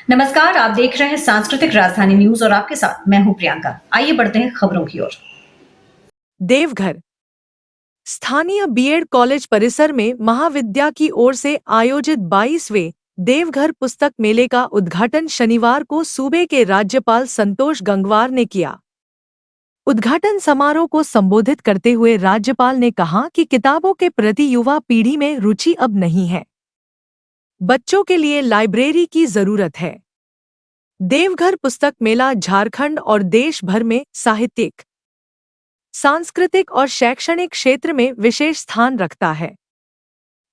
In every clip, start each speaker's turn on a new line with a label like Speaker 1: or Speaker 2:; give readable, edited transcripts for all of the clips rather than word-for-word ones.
Speaker 1: नमस्कार, आप देख रहे हैं सांस्कृतिक राजधानी न्यूज और आपके साथ मैं हूं प्रियंका। आइए बढ़ते हैं खबरों की ओर।
Speaker 2: देवघर स्थानीय बीएड कॉलेज परिसर में महाविद्या की ओर से आयोजित 22वें देवघर पुस्तक मेले का उद्घाटन शनिवार को सूबे के राज्यपाल संतोष गंगवार ने किया। उद्घाटन समारोह को संबोधित करते हुए राज्यपाल ने कहा कि किताबों के प्रति युवा पीढ़ी में रुचि अब नहीं है। बच्चों के लिए लाइब्रेरी की जरूरत है। देवघर पुस्तक मेला झारखंड और देश भर में साहित्यिक, सांस्कृतिक और शैक्षणिक क्षेत्र में विशेष स्थान रखता है।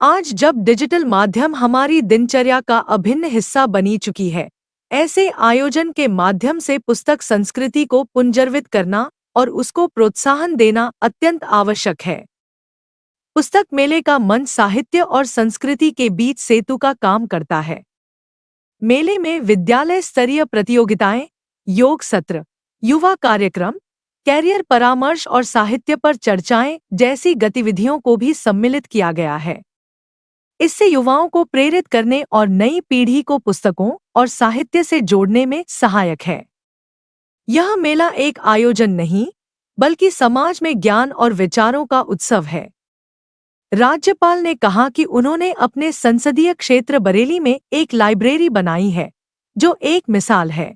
Speaker 2: आज जब डिजिटल माध्यम हमारी दिनचर्या का अभिन्न हिस्सा बनी चुकी है, ऐसे आयोजन के माध्यम से पुस्तक संस्कृति को पुनर्जीवित करना और उसको प्रोत्साहन देना अत्यंत आवश्यक है। पुस्तक मेले का मंच साहित्य और संस्कृति के बीच सेतु का काम करता है। मेले में विद्यालय स्तरीय प्रतियोगिताएं, योग सत्र, युवा कार्यक्रम, कैरियर परामर्श और साहित्य पर चर्चाएं जैसी गतिविधियों को भी सम्मिलित किया गया है। इससे युवाओं को प्रेरित करने और नई पीढ़ी को पुस्तकों और साहित्य से जोड़ने में सहायक है। यह मेला एक आयोजन नहीं, बल्कि समाज में ज्ञान और विचारों का उत्सव है। राज्यपाल ने कहा कि उन्होंने अपने संसदीय क्षेत्र बरेली में एक लाइब्रेरी बनाई है, जो एक मिसाल है।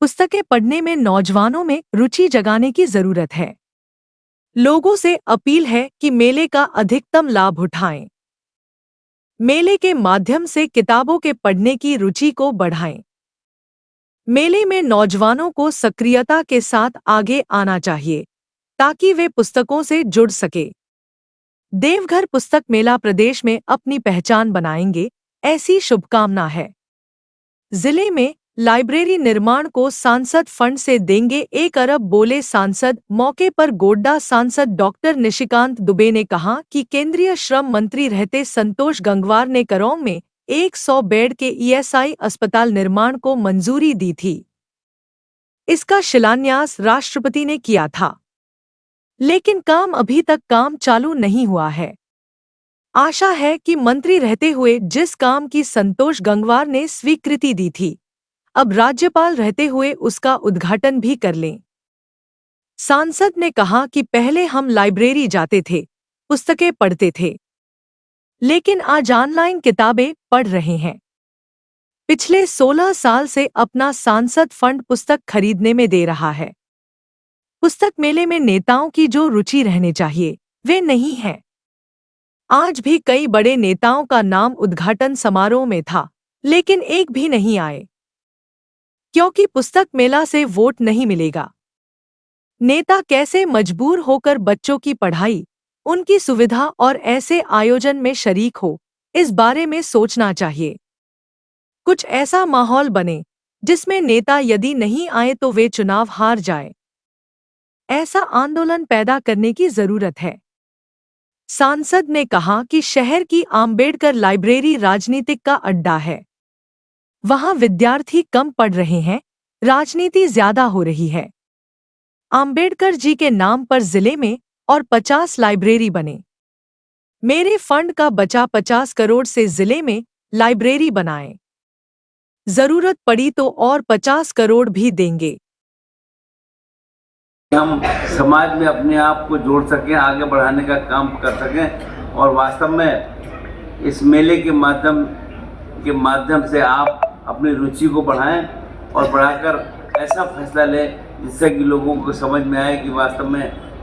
Speaker 2: पुस्तकें पढ़ने में नौजवानों में रुचि जगाने की जरूरत है। लोगों से अपील है कि मेले का अधिकतम लाभ उठाएं। मेले के माध्यम से किताबों के पढ़ने की रुचि को बढ़ाएं। मेले में नौजवानों को सक्रियता के साथ आगे आना चाहिए, ताकि वे पुस्तकों से जुड़ सके। देवघर पुस्तक मेला प्रदेश में अपनी पहचान बनाएंगे, ऐसी शुभकामना है। जिले में लाइब्रेरी निर्माण को सांसद फंड से देंगे 1 अरब, बोले सांसद। मौके पर गोड्डा सांसद डॉक्टर निशिकांत दुबे ने कहा कि केंद्रीय श्रम मंत्री रहते संतोष गंगवार ने करौंग में 100 बेड के ईएसआई अस्पताल निर्माण को मंजूरी दी थी। इसका शिलान्यास राष्ट्रपति ने किया था, लेकिन अभी तक काम चालू नहीं हुआ है। आशा है कि मंत्री रहते हुए जिस काम की संतोष गंगवार ने स्वीकृति दी थी, अब राज्यपाल रहते हुए उसका उद्घाटन भी कर लें। सांसद ने कहा कि पहले हम लाइब्रेरी जाते थे, पुस्तकें पढ़ते थे, लेकिन आज ऑनलाइन किताबें पढ़ रहे हैं। पिछले 16 साल से अपना सांसद फंड पुस्तक खरीदने में दे रहा है। पुस्तक मेले में नेताओं की जो रुचि रहने चाहिए, वे नहीं है। आज भी कई बड़े नेताओं का नाम उद्घाटन समारोह में था, लेकिन एक भी नहीं आए, क्योंकि पुस्तक मेला से वोट नहीं मिलेगा। नेता कैसे मजबूर होकर बच्चों की पढ़ाई, उनकी सुविधा और ऐसे आयोजन में शरीक हो, इस बारे में सोचना चाहिए। कुछ ऐसा माहौल बने जिसमें नेता यदि नहीं आए तो वे चुनाव हार जाए। ऐसा आंदोलन पैदा करने की जरूरत है। सांसद ने कहा कि शहर की आम्बेडकर लाइब्रेरी राजनीतिक का अड्डा है। वहां विद्यार्थी कम पढ़ रहे हैं, राजनीति ज्यादा हो रही है। आम्बेडकर जी के नाम पर जिले में और 50 लाइब्रेरी बने। मेरे फंड का बचा 50 करोड़ से जिले में लाइब्रेरी बनाएं। जरूरत पड़ी तो और 50 करोड़ भी देंगे।
Speaker 3: हम समाज में अपने आप को जोड़ सकें, आगे बढ़ाने का काम कर सकें और वास्तव में इस मेले के माध्यम से आप अपनी रुचि को बढ़ाएं और बढ़ाकर ऐसा फैसला लें जिससे कि लोगों को समझ में आए कि वास्तव में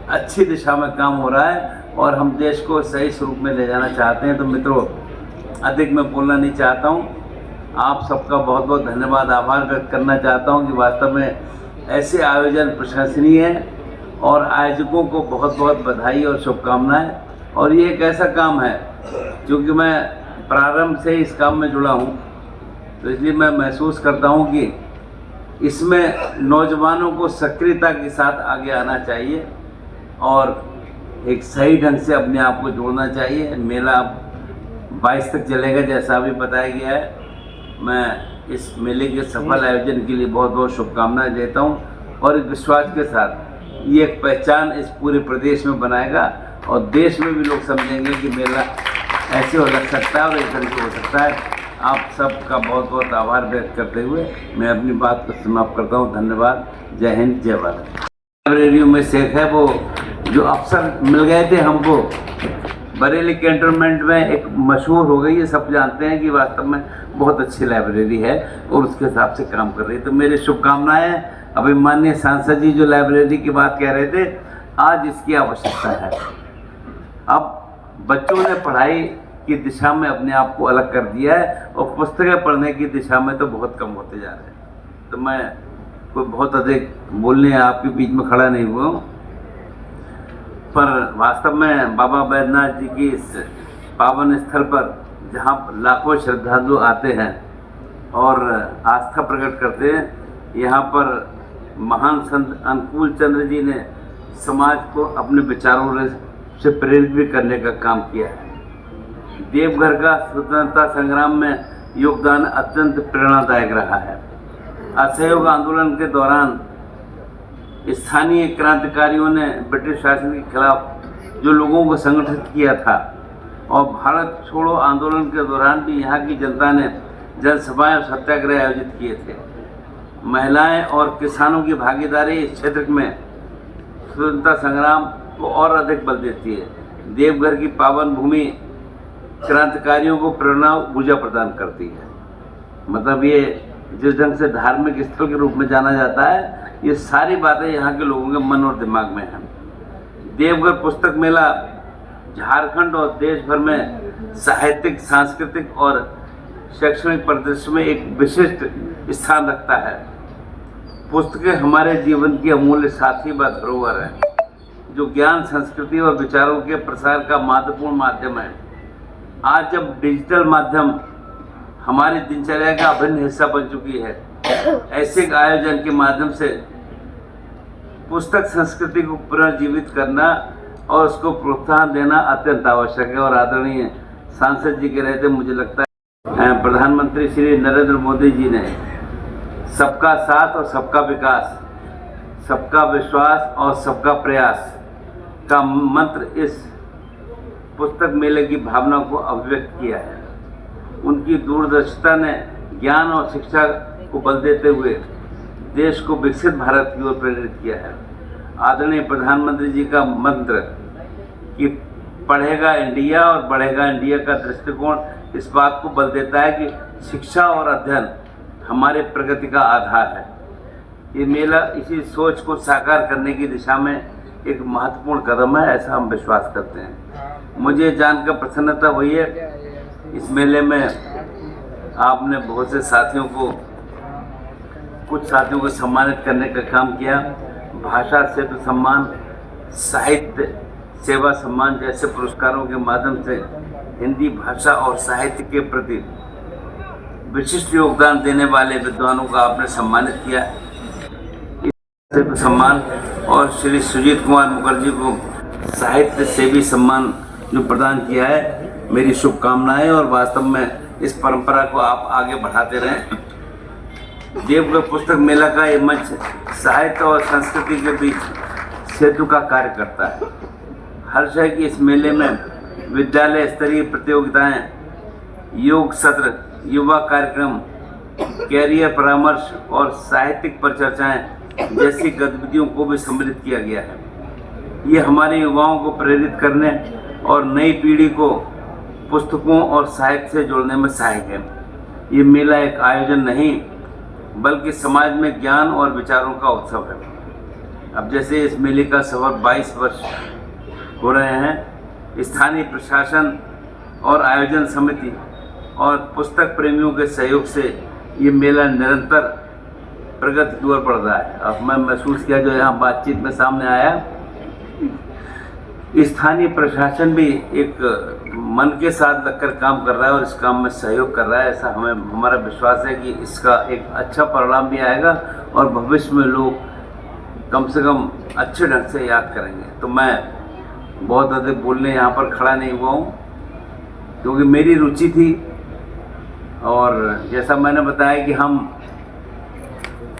Speaker 3: अच्छी दिशा में काम हो रहा है और हम देश को सही स्वरूप में ले जाना चाहते हैं। तो मित्रों, अधिक मैं बोलना नहीं चाहता हूँ। आप सबका बहुत बहुत धन्यवाद, आभार व्यक्त करना चाहता हूँ कि वास्तव में ऐसे आयोजन प्रशंसनीय है और आयोजकों को बहुत बहुत बधाई और शुभकामनाएं। और ये एक ऐसा काम है, क्योंकि मैं प्रारंभ से इस काम में जुड़ा हूँ, तो इसलिए मैं महसूस करता हूँ कि इसमें नौजवानों को सक्रियता के साथ आगे आना चाहिए और एक सही ढंग से अपने आप को जोड़ना चाहिए। मेला 22 तक चलेगा, जैसा अभी बताया गया है। मैं इस मेले के सफल आयोजन के लिए बहुत बहुत शुभकामनाएं देता हूं और इस विश्वास के साथ ये एक पहचान इस पूरे प्रदेश में बनाएगा और देश में भी लोग समझेंगे कि मेला ऐसे हो लग सकता है और इस तरह से हो सकता है। आप सबका बहुत बहुत आभार व्यक्त करते हुए मैं अपनी बात को समाप्त करता हूँ। धन्यवाद। जय हिंद, जय भारत। लाइब्रेरियों में से एक है वो जो अफसर मिल गए थे हमको बरेली कैंटोनमेंट में, एक मशहूर हो गई है, सब जानते हैं कि वास्तव में बहुत अच्छी लाइब्रेरी है और उसके हिसाब से काम कर रही है। तो मेरी शुभकामनाएं हैं। अभी माननीय सांसद जी जो लाइब्रेरी की बात कह रहे थे, आज इसकी आवश्यकता है। अब बच्चों ने पढ़ाई की दिशा में अपने आप को अलग कर दिया है और पुस्तकें पढ़ने की दिशा में तो बहुत कम होते जा रहे हैं। तो मैं कोई बहुत अधिक बोलने आपके बीच में खड़ा नहीं हुआ हूँ, पर वास्तव में बाबा बैद्यनाथ जी की इस पावन स्थल पर जहाँ लाखों श्रद्धालु आते हैं और आस्था प्रकट करते हैं, यहाँ पर महान संत अनुकूल चंद्र जी ने समाज को अपने विचारों से प्रेरित भी करने का काम किया है। देवघर का स्वतंत्रता संग्राम में योगदान अत्यंत प्रेरणादायक रहा है। असहयोग आंदोलन के दौरान स्थानीय क्रांतिकारियों ने ब्रिटिश शासन के खिलाफ जो लोगों को संगठित किया था और भारत छोड़ो आंदोलन के दौरान भी यहाँ की जनता ने जनसभाएं और सत्याग्रह आयोजित किए थे। महिलाएं और किसानों की भागीदारी इस क्षेत्र में स्वतंत्रता संग्राम को और अधिक बल देती है। देवघर की पावन भूमि क्रांतिकारियों को प्रेरणा ऊर्जा प्रदान करती है। मतलब ये जिस ढंग से धार्मिक स्थल के रूप में जाना जाता है, ये सारी बातें यहाँ के लोगों के मन और दिमाग में हैं। देवघर पुस्तक मेला झारखंड और देश भर में साहित्यिक, सांस्कृतिक और शैक्षणिक परिदृश्य में एक विशिष्ट स्थान रखता है। पुस्तकें हमारे जीवन की अमूल्य साथी व धरोहर है, जो ज्ञान, संस्कृति और विचारों के प्रसार का महत्वपूर्ण माध्यम है। आज जब डिजिटल माध्यम हमारी दिनचर्या का अभिन्न हिस्सा बन चुकी है, ऐसे आयोजन के माध्यम से पुस्तक संस्कृति को पुनर्जीवित करना और उसको प्रोत्साहन देना अत्यंत आवश्यक है। और आदरणीय सांसद जी के रहते मुझे लगता है प्रधानमंत्री श्री नरेंद्र मोदी जी ने सबका साथ और सबका विकास, सबका विश्वास और सबका प्रयास का मंत्र इस पुस्तक मेले की भावना को अभिव्यक्त किया है। उनकी दूरदर्शिता ने ज्ञान और शिक्षा को बल देते हुए देश को विकसित भारत की ओर प्रेरित किया है। आदरणीय प्रधानमंत्री जी का मंत्र कि पढ़ेगा इंडिया और बढ़ेगा इंडिया का दृष्टिकोण इस बात को बल देता है कि शिक्षा और अध्ययन हमारे प्रगति का आधार है। ये मेला इसी सोच को साकार करने की दिशा में एक महत्वपूर्ण कदम है, ऐसा हम विश्वास करते हैं। मुझे जानकर प्रसन्नता हुई है इस मेले में आपने बहुत से साथियों को, कुछ साथियों को सम्मानित करने का काम किया। भाषा सेतु सम्मान, साहित्य सेवा सम्मान जैसे पुरस्कारों के माध्यम से हिंदी भाषा और साहित्य के प्रति विशिष्ट योगदान देने वाले विद्वानों को आपने सम्मानित किया। सेतु सम्मान और श्री सुजीत कुमार मुखर्जी को साहित्य सेवी सम्मान जो प्रदान किया है, मेरी शुभकामनाएं और वास्तव में इस परंपरा को आप आगे बढ़ाते रहें। देवघर पुस्तक मेला का ये मंच साहित्य और संस्कृति के बीच सेतु का कार्य करता है। हर शहर की इस मेले में विद्यालय स्तरीय प्रतियोगिताएं, योग सत्र, युवा कार्यक्रम, कैरियर परामर्श और साहित्यिक परिचर्चाएं जैसी गतिविधियों को भी सम्मिलित किया गया है। ये हमारे युवाओं को प्रेरित करने और नई पीढ़ी को पुस्तकों और साहित्य से जोड़ने में सहायक है। ये मेला एक आयोजन नहीं बल्कि समाज में ज्ञान और विचारों का उत्सव है। अब जैसे इस मेले का सफर 22 वर्ष हो रहे हैं, स्थानीय प्रशासन और आयोजन समिति और पुस्तक प्रेमियों के सहयोग से ये मेला निरंतर प्रगति की ओर बढ़ रहा है। अब मैं महसूस किया, जो यहाँ बातचीत में सामने आया, स्थानीय प्रशासन भी एक मन के साथ लगकर काम कर रहा है और इस काम में सहयोग कर रहा है। ऐसा हमारा विश्वास है कि इसका एक अच्छा परिणाम भी आएगा और भविष्य में लोग कम से कम अच्छे ढंग से याद करेंगे। तो मैं बहुत अधिक बोलने यहाँ पर खड़ा नहीं हुआ हूँ, क्योंकि मेरी रुचि थी और जैसा मैंने बताया कि हम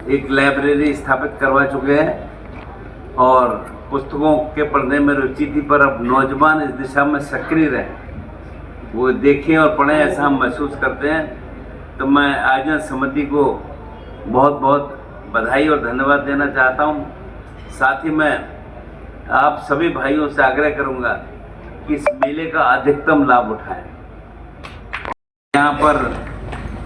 Speaker 3: एक लाइब्रेरी स्थापित करवा चुके हैं और पुस्तकों के पढ़ने में रुचि थी, पर अब नौजवान इस दिशा में सक्रिय रहे, वो देखें और पढ़ें, ऐसा हम महसूस करते हैं। तो मैं आयोजन समिति को बहुत बहुत बधाई और धन्यवाद देना चाहता हूँ। साथ ही मैं आप सभी भाइयों से आग्रह करूँगा कि इस मेले का अधिकतम लाभ उठाएं। यहाँ पर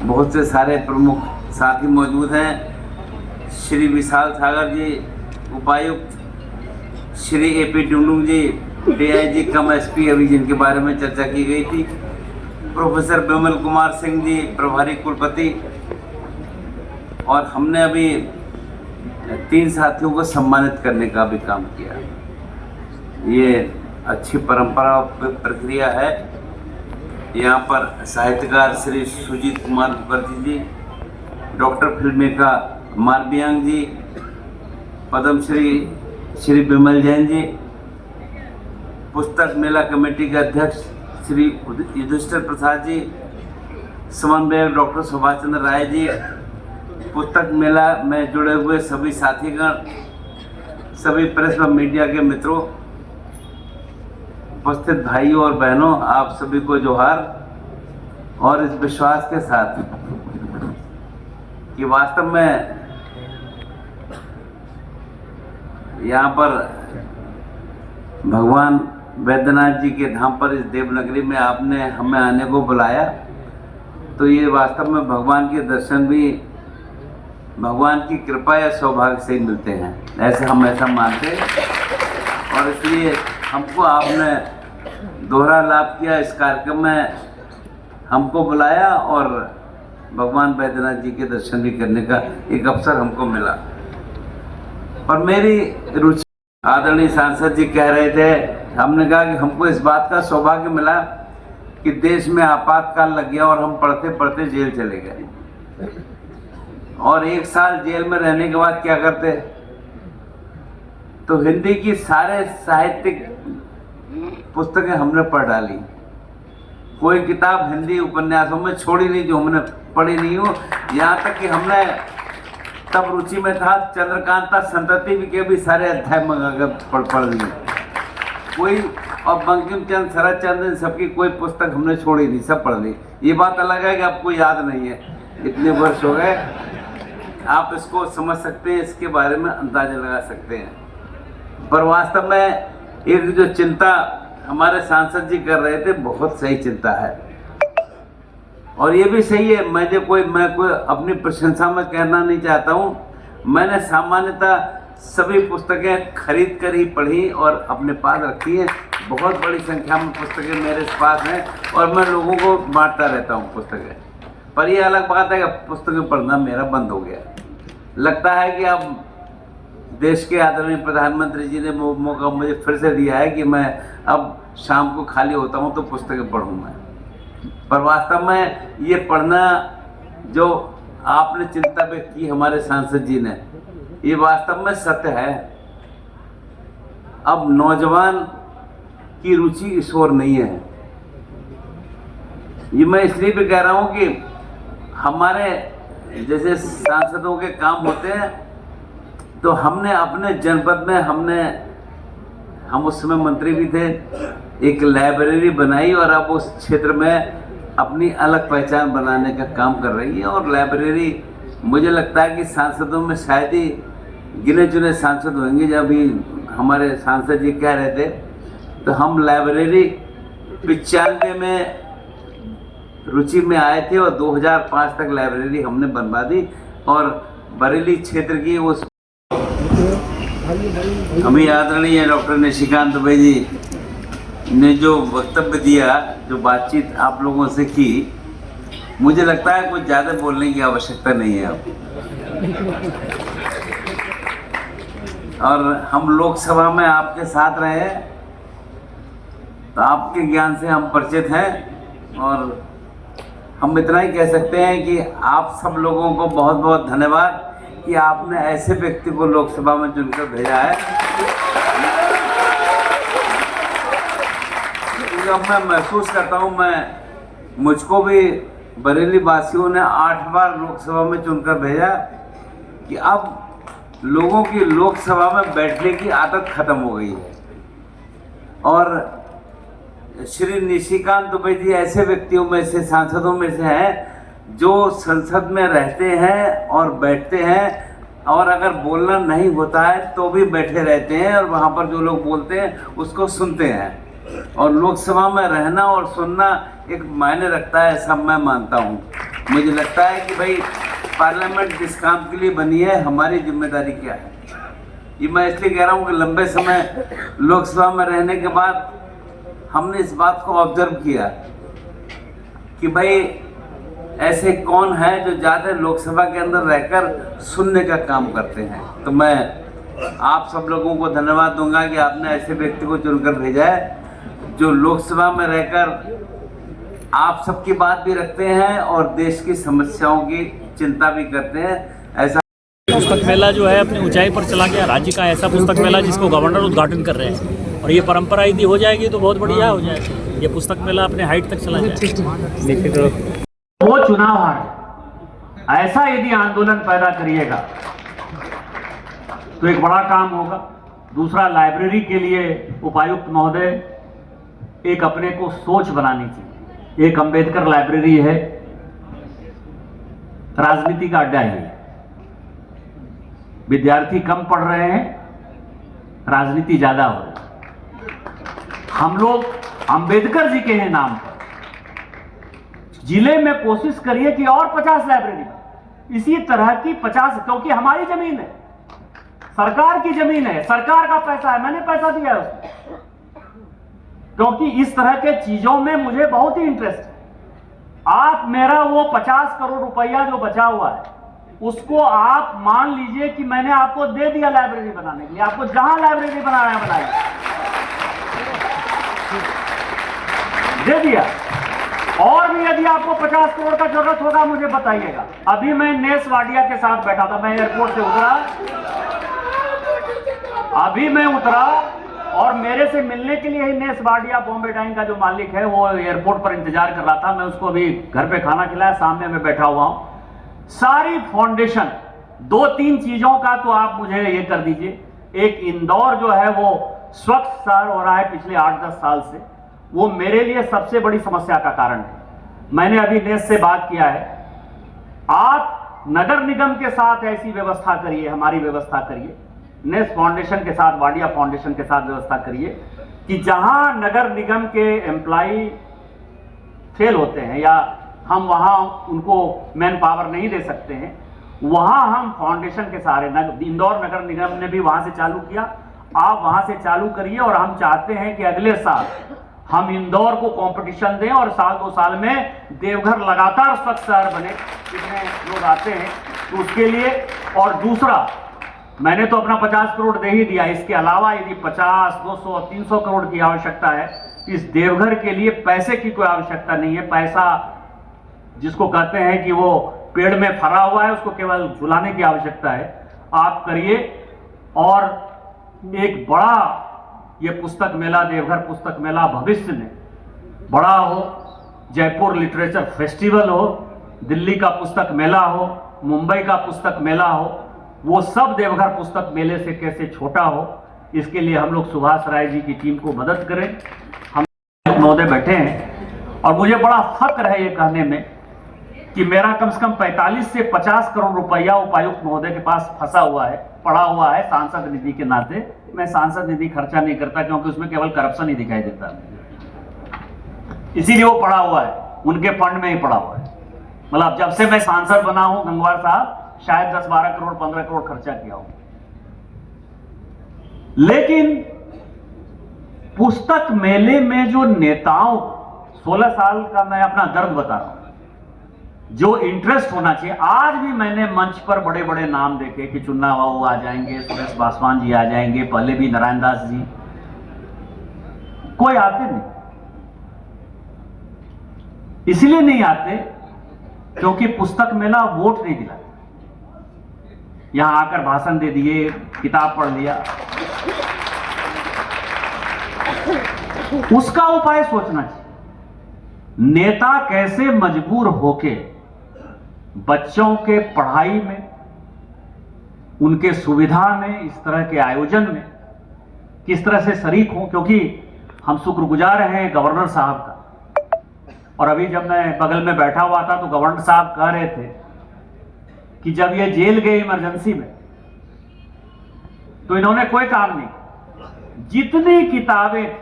Speaker 3: बहुत से सारे प्रमुख साथी मौजूद हैं। श्री विशाल सागर जी उपायुक्त, श्री एपी टुंडू जी डीआईजी कम एसपी अभी जिनके बारे में चर्चा की गई थी, प्रोफेसर विमल कुमार सिंह जी प्रभारी कुलपति, और हमने अभी 3 साथियों को सम्मानित करने का भी काम किया। ये अच्छी परंपरा और प्रक्रिया है। यहाँ पर साहित्यकार Shri Sujit Kumar Mukherjee ji, doctor film maker मालवियांग जी, पद्मश्री श्री विमल जैन जी, पुस्तक मेला कमेटी के अध्यक्ष श्री युधिष्ठिर प्रसाद जी, समन्वयक डॉक्टर सुभाष चंद्र राय जी, पुस्तक मेला में जुड़े हुए सभी साथीगण, सभी प्रेस व मीडिया के मित्रों, उपस्थित भाइयों और बहनों, आप सभी को जोहार। और इस विश्वास के साथ कि वास्तव में यहाँ पर भगवान वैद्यनाथ जी के धाम पर इस देवनगरी में आपने हमें आने को बुलाया, तो ये वास्तव में भगवान के दर्शन भी भगवान की कृपा या सौभाग्य से ही मिलते हैं, ऐसे हम ऐसा मानते हैं। और इसलिए हमको आपने दोहरा लाभ किया, इस कार्यक्रम में हमको बुलाया और भगवान वैद्यनाथ जी के दर्शन भी करने का एक अवसर हमको मिला। और मेरी रुचि, आदरणीय सांसद जी कह रहे थे, हमने कहा कि हमको इस बात का सौभाग्य मिला कि देश में आपातकाल लग गया और हम पढ़ते पढ़ते जेल चले गए, और 1 साल जेल में रहने के बाद क्या करते, तो हिंदी की सारे साहित्यिक पुस्तकें हमने पढ़ डाली। कोई किताब हिंदी उपन्यासों में छोड़ी नहीं जो हमने पढ़ी नहीं हो। यहाँ तक कि हमने तब रुचि में था, चंद्रकांता संतति के भी सारे अध्याय मंगा पढ़ लिए कोई, और बंकिम चंद्र, शरद चंद्र, सबकी कोई पुस्तक हमने छोड़ी नहीं, सब पढ़ ली। ये बात अलग है कि आपको याद नहीं है, इतने वर्ष हो गए, आप इसको समझ सकते हैं, इसके बारे में अंदाजा लगा सकते हैं। पर वास्तव में एक जो चिंता हमारे सांसद जी कर रहे थे, बहुत सही चिंता है, और ये भी सही है। मैं कोई अपनी प्रशंसा में कहना नहीं चाहता हूँ। मैंने सामान्यतः सभी पुस्तकें खरीद कर ही पढ़ी और अपने पास रखी है। बहुत बड़ी संख्या में पुस्तकें मेरे पास हैं और मैं लोगों को बांटता रहता हूँ पुस्तकें। पर ये अलग बात है कि पुस्तकें पढ़ना मेरा बंद हो गया। लगता है कि अब देश के आदरणीय प्रधानमंत्री जी ने मौका मुझे फिर से दिया है कि मैं अब शाम को खाली होता हूँ तो पुस्तकें पढ़ूँ मैं। पर वास्तव में ये पढ़ना जो आपने चिंता व्यक्त की हमारे सांसद जी ने, ये वास्तव में सत्य है। अब नौजवान की रुचि इस ओर नहीं है। ये मैं इसलिए भी कह रहा हूँ कि हमारे जैसे सांसदों के काम होते हैं, तो हमने अपने जनपद में हम उस समय मंत्री भी थे, एक लाइब्रेरी बनाई और अब उस क्षेत्र में अपनी अलग पहचान बनाने का काम कर रही है। और लाइब्रेरी मुझे लगता है कि सांसदों में शायद ही गिने चुने सांसद होंगे। जब भी हमारे सांसद जी कह रहे थे, तो हम लाइब्रेरी 95 में रुचि में आए थे और 2005 तक लाइब्रेरी हमने बनवा दी। और बरेली क्षेत्र की उस हमें आदरणीय डॉक्टर निशिकांत दुबे जी ने जो वक्तव्य दिया, जो बातचीत आप लोगों से की, मुझे लगता है कुछ ज़्यादा बोलने की आवश्यकता नहीं है अब। और हम लोकसभा में आपके साथ रहे, तो आपके ज्ञान से हम परिचित हैं। और हम इतना ही कह सकते हैं कि आप सब लोगों को बहुत बहुत धन्यवाद कि आपने ऐसे व्यक्ति को लोकसभा में चुनकर भेजा है। अब मैं महसूस करता हूँ, मुझको भी बरेली वासियों ने 8 बार लोकसभा में चुनकर भेजा कि अब लोगों की लोकसभा में बैठने की आदत खत्म हो गई है। और श्री निशिकांत दुबे जी ऐसे व्यक्तियों में से, सांसदों में से हैं जो संसद में रहते हैं और बैठते हैं, और अगर बोलना नहीं होता है तो भी बैठे रहते हैं और वहाँ पर जो लोग बोलते हैं उसको सुनते हैं। और लोकसभा में रहना और सुनना एक मायने रखता है, ऐसा मैं मानता हूँ। मुझे लगता है कि भाई पार्लियामेंट जिस काम के लिए बनी है, हमारी जिम्मेदारी क्या है, ये मैं इसलिए कह रहा हूँ कि लंबे समय लोकसभा में रहने के बाद हमने इस बात को ऑब्जर्व किया कि भाई ऐसे कौन है जो ज़्यादा लोकसभा के अंदर रहकर सुनने का काम करते हैं। तो मैं आप सब लोगों को धन्यवाद दूंगा कि आपने ऐसे व्यक्ति को चुनकर भेजा है जो लोकसभा में रहकर आप सबकी बात भी रखते हैं और देश की समस्याओं की चिंता भी करते हैं। ऐसा
Speaker 4: पुस्तक मेला जो है अपनी ऊंचाई पर चला गया। राज्य का ऐसा पुस्तक मेला जिसको गवर्नर उद्घाटन कर रहे हैं, और ये परंपरा यदि हो जाएगी तो बहुत बढ़िया हो जाएगा। ये पुस्तक मेला अपने हाइट तक चला जाए।
Speaker 5: वो चुनाव हार ऐसा यदि आंदोलन पैदा करिएगा तो एक बड़ा काम होगा। दूसरा, लाइब्रेरी के लिए उपायुक्त महोदय एक अपने को सोच बनानी चाहिए। एक अंबेडकर लाइब्रेरी है, राजनीति का अड्डा है। विद्यार्थी कम पढ़ रहे हैं, राजनीति ज्यादा हो रही है। हम लोग अंबेडकर जी के हैं नाम पर जिले में कोशिश करिए कि और 50 लाइब्रेरी इसी तरह की 50, क्योंकि हमारी जमीन है, सरकार की जमीन है, सरकार का पैसा है, मैंने पैसा दिया है उसको, क्योंकि इस तरह के चीजों में मुझे बहुत ही इंटरेस्ट है। आप मेरा वो 50 करोड़ रुपया जो बचा हुआ है उसको आप मान लीजिए कि मैंने आपको दे दिया लाइब्रेरी बनाने के लिए। आपको जहां लाइब्रेरी बनाना है बनाइए, दे दिया। और भी यदि आपको 50 करोड़ का जरूरत होगा मुझे बताइएगा। अभी मैं नेस वाडिया के साथ बैठा था, मैं एयरपोर्ट से उतरा, अभी मैं उतरा और मेरे से मिलने के लिए ही नेस वाडिया बॉम्बे डाइन का जो मालिक है वो एयरपोर्ट पर इंतजार कर रहा था। मैं उसको अभी घर पे खाना खिलाया, सामने मैं बैठा हुआ हूं। सारी फाउंडेशन 2-3 चीजों का तो आप मुझे ये कर दीजिए। एक, इंदौर जो है वो स्वच्छ शहर हो रहा है पिछले 8-10 साल से, वो मेरे लिए सबसे बड़ी समस्या का कारण है। मैंने अभी नेस से बात किया है, आप नगर निगम के साथ ऐसी व्यवस्था करिए, हमारी व्यवस्था करिए, नेस फाउंडेशन के साथ, वाडिया फाउंडेशन के साथ व्यवस्था करिए कि जहां नगर निगम के एम्प्लॉय फेल होते हैं या हम वहां उनको मैन पावर नहीं दे सकते हैं, वहां हम फाउंडेशन के सहारे, इंदौर नगर निगम ने भी वहां से चालू किया, आप वहां से चालू करिए। और हम चाहते हैं कि अगले साल हम इंदौर को कंपटीशन दें और साल 2 साल में देवघर लगातार स्वच्छ शहर बने। जितने लोग आते हैं तो उसके लिए। और दूसरा, मैंने तो अपना 50 करोड़ दे ही दिया, इसके अलावा यदि 50, 200, 300 करोड़ की आवश्यकता है, इस देवघर के लिए पैसे की कोई आवश्यकता नहीं है। पैसा जिसको कहते हैं कि वो पेड़ में फरा हुआ है, उसको केवल झुलाने की आवश्यकता है। आप करिए। और एक बड़ा ये पुस्तक मेला, देवघर पुस्तक मेला भविष्य में बड़ा हो, जयपुर लिटरेचर फेस्टिवल हो, दिल्ली का पुस्तक मेला हो, मुंबई का पुस्तक मेला हो, वो सब देवघर पुस्तक मेले से कैसे छोटा हो, इसके लिए हम लोग सुभाष राय जी की टीम को मदद करें। हम महोदय बैठे हैं और मुझे बड़ा फक्र है ये कहने में कि मेरा कम से कम 45 से 50 करोड़ रुपया उपायुक्त महोदय के पास फंसा हुआ है, पड़ा हुआ है सांसद निधि के नाते। मैं सांसद निधि खर्चा नहीं करता क्योंकि उसमें केवल करप्शन ही दिखाई देता, इसीलिए वो पड़ा हुआ है, उनके फंड में ही पड़ा हुआ है। मतलब जब से मैं सांसद बना हूं गंगवार साहब, शायद 10-12 करोड़ 15 करोड़ खर्चा किया हूं। लेकिन पुस्तक मेले में जो नेताओं, 16 साल का मैं अपना दर्द बता रहा हूं, जो इंटरेस्ट होना चाहिए। आज भी मैंने मंच पर बड़े बड़े नाम देखे कि चुन्ना बाबू आ जाएंगे, सुरेश पासवान जी आ जाएंगे, पहले भी नारायण दास जी, कोई आते नहीं। इसलिए नहीं आते क्योंकि पुस्तक मेला वोट नहीं दिलाता। यहां आकर भाषण दे दिए, किताब पढ़ लिया, उसका उपाय सोचना चाहिए। नेता कैसे मजबूर होके बच्चों के पढ़ाई में, उनके सुविधा में, इस तरह के आयोजन में किस तरह से शरीक हों, क्योंकि हम शुक्रगुजार हैं गवर्नर साहब का और अभी जब मैं बगल में बैठा हुआ था तो गवर्नर साहब कह रहे थे कि जब ये जेल गए इमरजेंसी में तो इन्होंने कोई काम नहीं किया। जितनी किताबें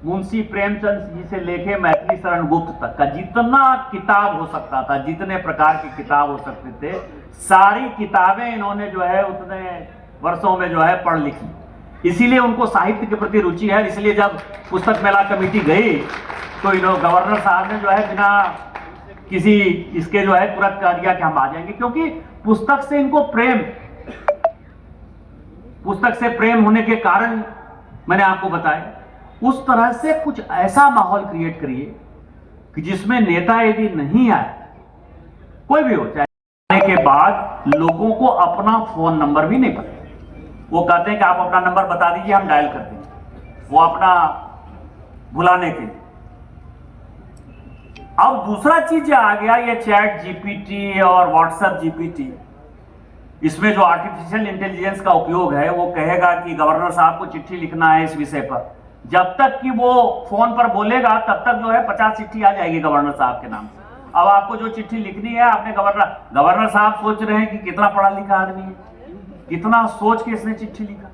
Speaker 5: मुंशी प्रेमचंद जी से लेके मैथिली शरण गुप्त तक का जितना किताब हो सकता था, जितने प्रकार की किताब हो सकते थे, सारी किताबें इन्होंने जो है उतने वर्षों में जो है पढ़ लिखी। इसीलिए उनको साहित्य के प्रति रुचि है। इसलिए जब पुस्तक मेला कमेटी गई तो इन्होंने गवर्नर साहब ने जो है बिना किसी इसके जो है तुरंत कह दिया कि हम आ जाएंगे, क्योंकि पुस्तक से इनको पुस्तक से प्रेम होने के कारण मैंने आपको बताया। उस तरह से कुछ ऐसा माहौल क्रिएट करिए कि जिसमें नेता यदि नहीं आए, कोई भी हो, चाहे आने के बाद लोगों को अपना फोन नंबर भी नहीं पता। वो कहते हैं कि आप अपना नंबर बता दीजिए, हम डायल कर देंगे, वो अपना बुलाने के लिए। अब दूसरा चीज आ गया ये चैट जीपीटी और व्हाट्सएप जीपीटी। इसमें जो आर्टिफिशियल इंटेलिजेंस का उपयोग है, वो कहेगा कि गवर्नर साहब को चिट्ठी लिखना है इस विषय पर। जब तक कि वो फोन पर बोलेगा तब तक जो है 50 चिट्ठी आ जाएगी गवर्नर साहब के नाम से। अब आपको जो चिट्ठी लिखनी है, आपने गवर्नर साहब सोच रहे हैं कि कितना पढ़ा लिखा आदमी है, कितना सोच के इसने चिट्ठी लिखा।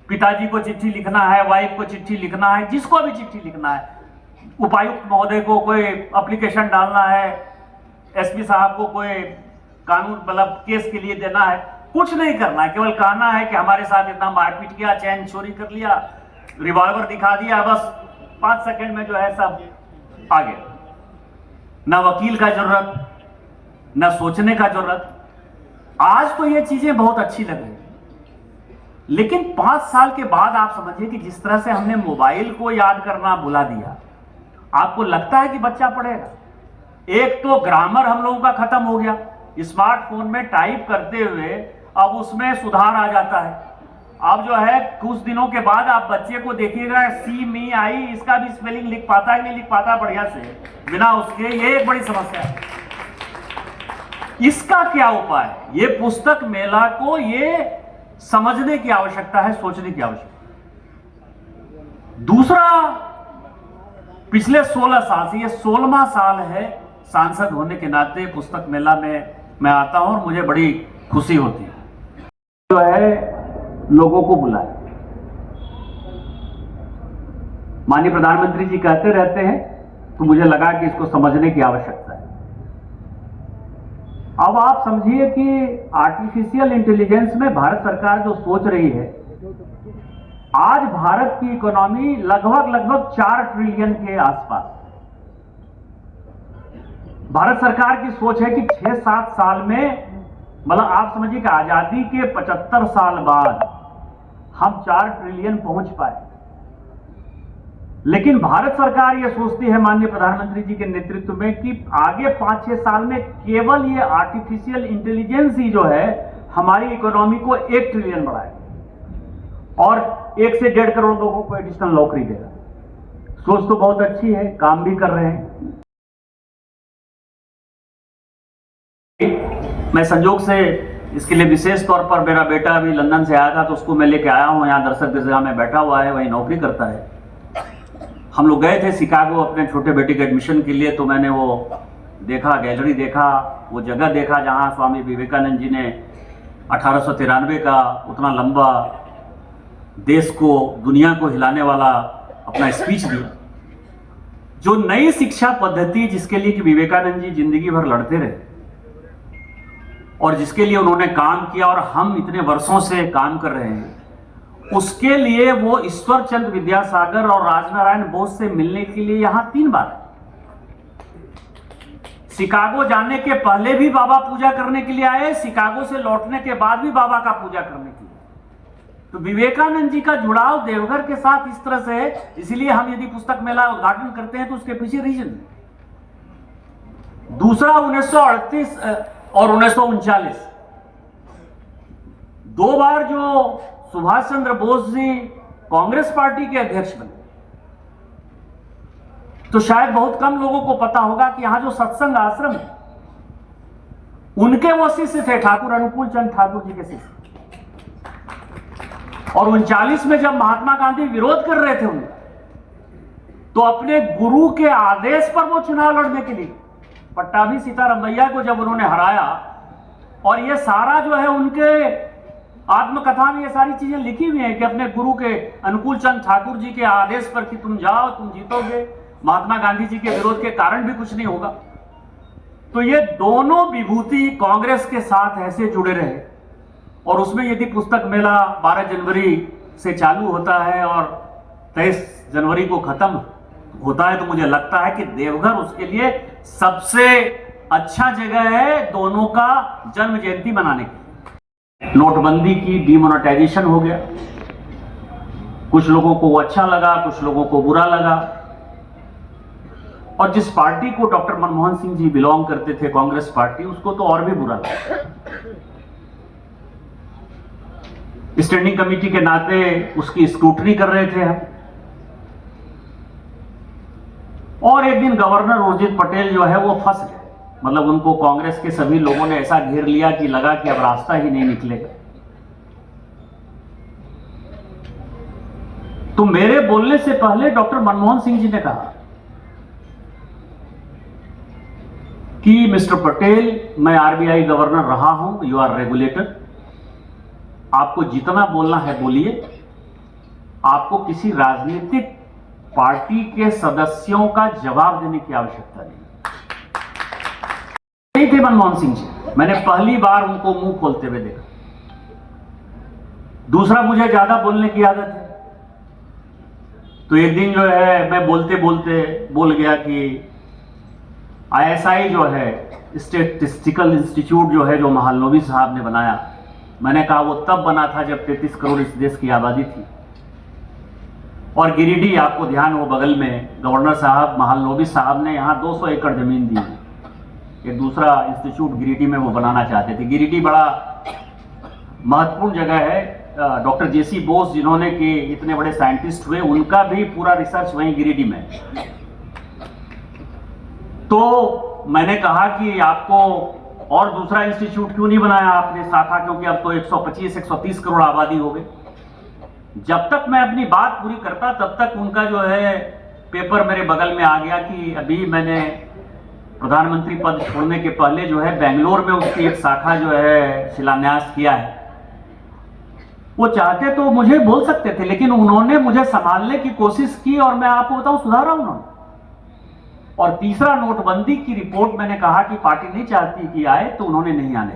Speaker 5: पिताजी को चिट्ठी लिखना है, वाइफ को चिट्ठी लिखना है, जिसको भी चिट्ठी लिखना है, उपायुक्त महोदय को कोई एप्लीकेशन डालना है, एसपी साहब को कोई कानून मतलब केस के लिए देना है, कुछ नहीं करना है। केवल कहना है कि हमारे साथ इतना मारपीट किया, चैन चोरी कर लिया, रिवॉल्वर दिखा दिया, बस 5 सेकंड में जो है सब आ गया। ना वकील का जरूरत, ना सोचने का जरूरत। आज तो ये चीजें बहुत अच्छी लग रही, लेकिन 5 साल के बाद आप समझिए कि जिस तरह से हमने मोबाइल को याद करना भुला दिया, आपको लगता है कि बच्चा पढ़ेगा? एक तो ग्रामर हम लोगों का खत्म हो गया। स्मार्टफोन में टाइप करते हुए अब उसमें सुधार आ जाता है। अब जो है कुछ दिनों के बाद आप बच्चे को देखिएगा, सी मी आई, इसका भी स्पेलिंग लिख पाता है, नहीं लिख पाता बढ़िया से बिना उसके। ये एक बड़ी समस्या है। इसका क्या उपाय है? ये पुस्तक मेला को ये समझने की आवश्यकता है, सोचने की आवश्यकता है। दूसरा, पिछले 16 साल से, ये 16वां साल है सांसद होने के नाते पुस्तक मेला में मैं आता हूं और मुझे बड़ी खुशी होती है जो है लोगों को बुलाए। माननीय प्रधानमंत्री जी कहते रहते हैं, तो मुझे लगा कि इसको समझने की आवश्यकता है। अब आप समझिए कि आर्टिफिशियल इंटेलिजेंस में भारत सरकार जो सोच रही है, आज भारत की इकोनॉमी लगभग 4 ट्रिलियन के आसपास। भारत सरकार की सोच है कि 6-7 साल में, मतलब आप समझिए कि आजादी के 75 साल बाद हम 4 ट्रिलियन पहुंच पाए। लेकिन भारत सरकार यह सोचती है माननीय प्रधानमंत्री जी के नेतृत्व में कि आगे 5-6 साल में केवल ये आर्टिफिशियल इंटेलिजेंस ही जो है हमारी इकोनॉमी को 1 ट्रिलियन बढ़ाए और 1 से 1.5 करोड़ लोगों को एडिशनल नौकरी देगा। सोच तो बहुत अच्छी है, काम भी कर रहे हैं। मैं संजोग से इसके लिए विशेष तौर पर, मेरा बेटा अभी लंदन से आया था तो उसको मैं लेके आया हूं, यहाँ दर्शक दीर्घा में बैठा हुआ है, वही नौकरी करता है। हम लोग गए थे शिकागो अपने छोटे बेटे के एडमिशन के लिए, तो मैंने वो देखा, गैलरी देखा, वो जगह देखा जहां स्वामी विवेकानंद जी ने 1893 का उतना लंबा देश को, दुनिया को हिलाने वाला अपना स्पीच दिया। जो नई शिक्षा पद्धति जिसके लिए कि विवेकानंद जी जिंदगी भर लड़ते रहे और जिसके लिए उन्होंने काम किया और हम इतने वर्षों से काम कर रहे हैं, उसके लिए वो ईश्वर चंद्र विद्यासागर और राजनारायण बोस से मिलने के लिए यहां 3 बार। शिकागो जाने के पहले भी बाबा पूजा करने के लिए आए, शिकागो से लौटने के बाद भी बाबा का पूजा करने के लिए। तो विवेकानंद जी का जुड़ाव देवघर के साथ इस तरह से है, इसलिए हम यदि पुस्तक मेला उद्घाटन करते हैं तो उसके पीछे रीजन। दूसरा, 1938 और 1939 2 बार जो सुभाष चंद्र बोस जी कांग्रेस पार्टी के अध्यक्ष बने, तो शायद बहुत कम लोगों को पता होगा कि यहां जो सत्संग आश्रम है उनके वो शिष्य थे, ठाकुर अनुकूल चंद ठाकुर जी के शिष्य। और 39 में जब महात्मा गांधी विरोध कर रहे थे उनका, तो अपने गुरु के आदेश पर वो चुनाव लड़ने के लिए पट्टाभी सीतारामैया को जब उन्होंने हराया, और ये सारा जो है उनके आत्मकथा में ये सारी चीजें लिखी हुई हैं कि अपने गुरु के अनुकूल चंद ठाकुर जी के आदेश पर कि तुम जाओ, तुम जीतोगे, महात्मा गांधी जी के विरोध के कारण भी कुछ नहीं होगा। तो ये दोनों विभूति कांग्रेस के साथ ऐसे जुड़े रहे, और उसमें यदि पुस्तक मेला 12 जनवरी से चालू होता है और 23 जनवरी को खत्म होता है, तो मुझे लगता है कि देवघर उसके लिए सबसे अच्छा जगह है दोनों का जन्म जयंती मनाने की। नोटबंदी की डिमोनेटाइजेशन हो गया, कुछ लोगों को वो अच्छा लगा, कुछ लोगों को बुरा लगा, और जिस पार्टी को डॉक्टर मनमोहन सिंह जी बिलोंग करते थे, कांग्रेस पार्टी, उसको तो और भी बुरा लगा। स्टैंडिंग कमेटी के नाते उसकी स्क्रूटनी कर रहे थे हम, और एक दिन गवर्नर उर्जित पटेल जो है वो फंस गए। मतलब उनको कांग्रेस के सभी लोगों ने ऐसा घेर लिया कि लगा कि अब रास्ता ही नहीं निकलेगा। तो मेरे बोलने से पहले डॉक्टर मनमोहन सिंह जी ने कहा कि मिस्टर पटेल, मैं आरबीआई गवर्नर रहा हूं, यू आर रेगुलेटर, आपको जितना बोलना है बोलिए, आपको किसी राजनीतिक पार्टी के सदस्यों का जवाब देने की आवश्यकता नहीं थे मनमोहन सिंह जी। मैंने पहली बार उनको मुंह खोलते हुए देखा। दूसरा, मुझे ज्यादा बोलने की आदत है, तो एक दिन जो है मैं बोलते बोलते बोल गया कि ISI जो है, स्टैटिस्टिकल इंस्टीट्यूट जो है, जो महालनोबी साहब ने बनाया, मैंने कहा वो तब बना था जब 33 करोड़ इस देश की आबादी थी, और गिरिडीह, आपको ध्यान हो, बगल में गवर्नर साहब महालनोबी साहब ने यहाँ 200 एकड़ जमीन दी है। एक दूसरा इंस्टीट्यूट गिरिडीह में वो बनाना चाहते थे। गिरिडीह बड़ा महत्वपूर्ण जगह है। डॉक्टर JC बोस जिन्होंने कि इतने बड़े साइंटिस्ट हुए, उनका भी पूरा रिसर्च वहीं गिरिडीह में। तो मैंने कहा कि आपको और दूसरा इंस्टीट्यूट क्यों नहीं बनाया आपने शाखा, क्योंकि अब तो 125-130 करोड़ आबादी हो गई। जब तक मैं अपनी बात पूरी करता तब तक उनका जो है पेपर मेरे बगल में आ गया कि अभी मैंने प्रधानमंत्री पद छोड़ने के पहले जो है बेंगलोर में उसकी एक शाखा जो है शिलान्यास किया है। वो चाहते तो मुझे बोल सकते थे, लेकिन उन्होंने मुझे संभालने की कोशिश की, और मैं आपको बताऊं सुधारा उन्होंने। और तीसरा, नोटबंदी की रिपोर्ट मैंने कहा कि पार्टी नहीं चाहती कि आए, तो उन्होंने नहीं आने।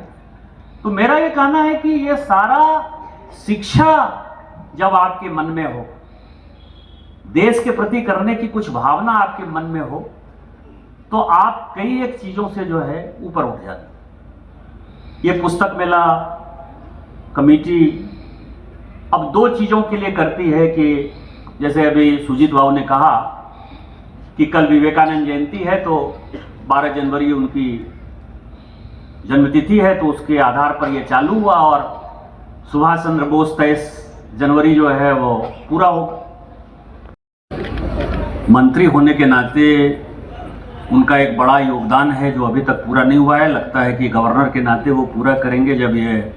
Speaker 5: तो मेरा ये कहना है कि ये सारा शिक्षा जब आपके मन में हो, देश के प्रति करने की कुछ भावना आपके मन में हो, तो आप कई एक चीजों से जो है ऊपर उठ जाते। ये पुस्तक मेला कमेटी अब 2 चीजों के लिए करती है कि जैसे अभी सुजीत बाबू ने कहा कि कल विवेकानंद जयंती है, तो 12 जनवरी उनकी जन्मतिथि है, तो उसके आधार पर यह चालू हुआ, और सुभाष चंद्र बोस 23 जनवरी जो है वो पूरा होगा। मंत्री होने के नाते उनका एक बड़ा योगदान है जो अभी तक पूरा नहीं हुआ है। लगता है कि गवर्नर के नाते वो पूरा करेंगे। जब ये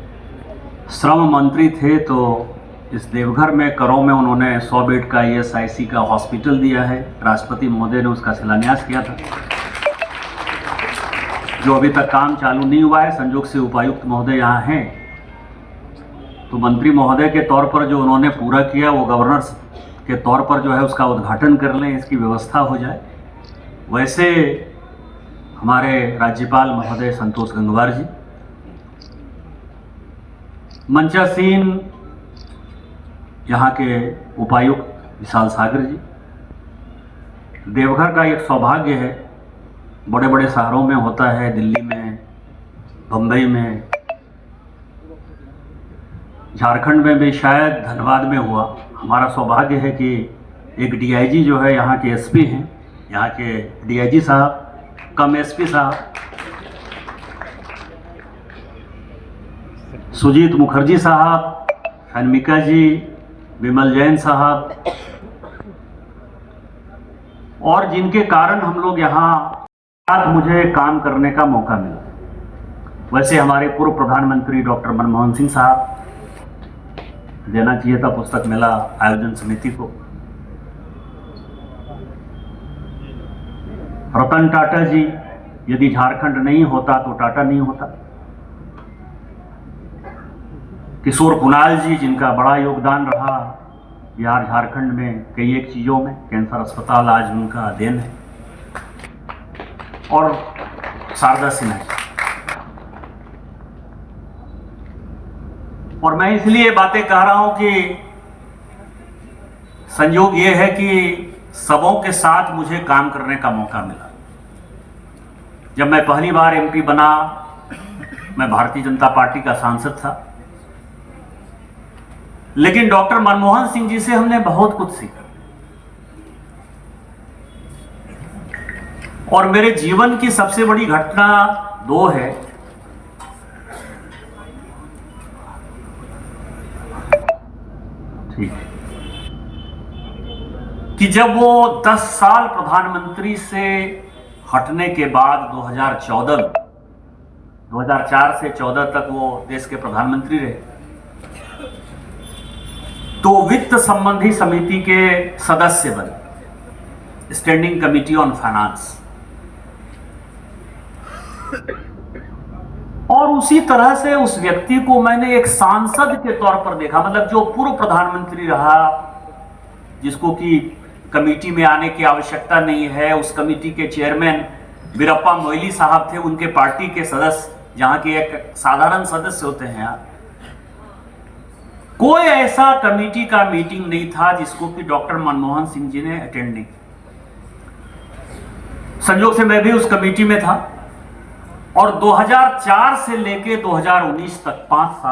Speaker 5: श्रम मंत्री थे तो इस देवघर में करों में उन्होंने 100 बेड का ESIC का हॉस्पिटल दिया है। राष्ट्रपति महोदय ने उसका शिलान्यास किया था, जो अभी तक काम चालू नहीं हुआ है। संयोग से उपायुक्त महोदय यहाँ हैं, तो मंत्री महोदय के तौर पर जो उन्होंने पूरा किया, वो गवर्नर के तौर पर जो है उसका उद्घाटन कर लें, इसकी व्यवस्था हो जाए। वैसे हमारे राज्यपाल महोदय संतोष गंगवार जी, मंचासीन यहाँ के उपायुक्त विशाल सागर जी, देवघर का एक सौभाग्य है, बड़े बड़े शहरों में होता है, दिल्ली में, बम्बई में, झारखंड में भी, शायद धनबाद में हुआ। हमारा सौभाग्य है कि एक DIG जो है यहाँ के SP हैं, यहाँ के DIG साहब कम SP साहब सुजीत मुखर्जी साहब, हनमिका जी, विमल जैन साहब, और जिनके कारण हम लोग यहाँ मुझे काम करने का मौका मिला। वैसे हमारे पूर्व प्रधानमंत्री डॉक्टर मनमोहन सिंह साहब, देना चाहिए था पुस्तक मेला आयोजन समिति को। रतन टाटा जी, यदि झारखंड नहीं होता तो टाटा नहीं होता। किशोर कुणाल जी, जिनका बड़ा योगदान रहा बिहार झारखंड में कई एक चीज़ों में, कैंसर अस्पताल आज उनका देन है। और शारदा सिन्हा जी। और मैं इसलिए बातें कह रहा हूं कि संयोग ये है कि सबों के साथ मुझे काम करने का मौका मिला। जब मैं पहली बार एमपी बना, मैं भारतीय जनता पार्टी का सांसद था, लेकिन डॉक्टर मनमोहन सिंह जी से हमने बहुत कुछ सीखा। और मेरे जीवन की सबसे बड़ी घटना दो है। ठीक है कि जब वो 10 साल प्रधानमंत्री से हटने के बाद 2004 से 14 तक वो देश के प्रधानमंत्री रहे, तो वित्त संबंधी समिति के सदस्य बने, स्टैंडिंग कमिटी ऑन फाइनेंस। और उसी तरह से उस व्यक्ति को मैंने एक सांसद के तौर पर देखा, मतलब जो पूर्व प्रधानमंत्री रहा, जिसको कि कमेटी में आने की आवश्यकता नहीं है। उस कमेटी के चेयरमैन वीरप्पा मोइली साहब थे, उनके पार्टी के सदस्य, जहां के एक साधारण सदस्य होते हैं। कोई ऐसा कमेटी का मीटिंग नहीं था जिसको कि डॉक्टर मनमोहन सिंह जी ने अटेंड नहीं किया। संयोग से मैं भी उस कमेटी में था। और 2004 से लेके 2019 तक 5 साल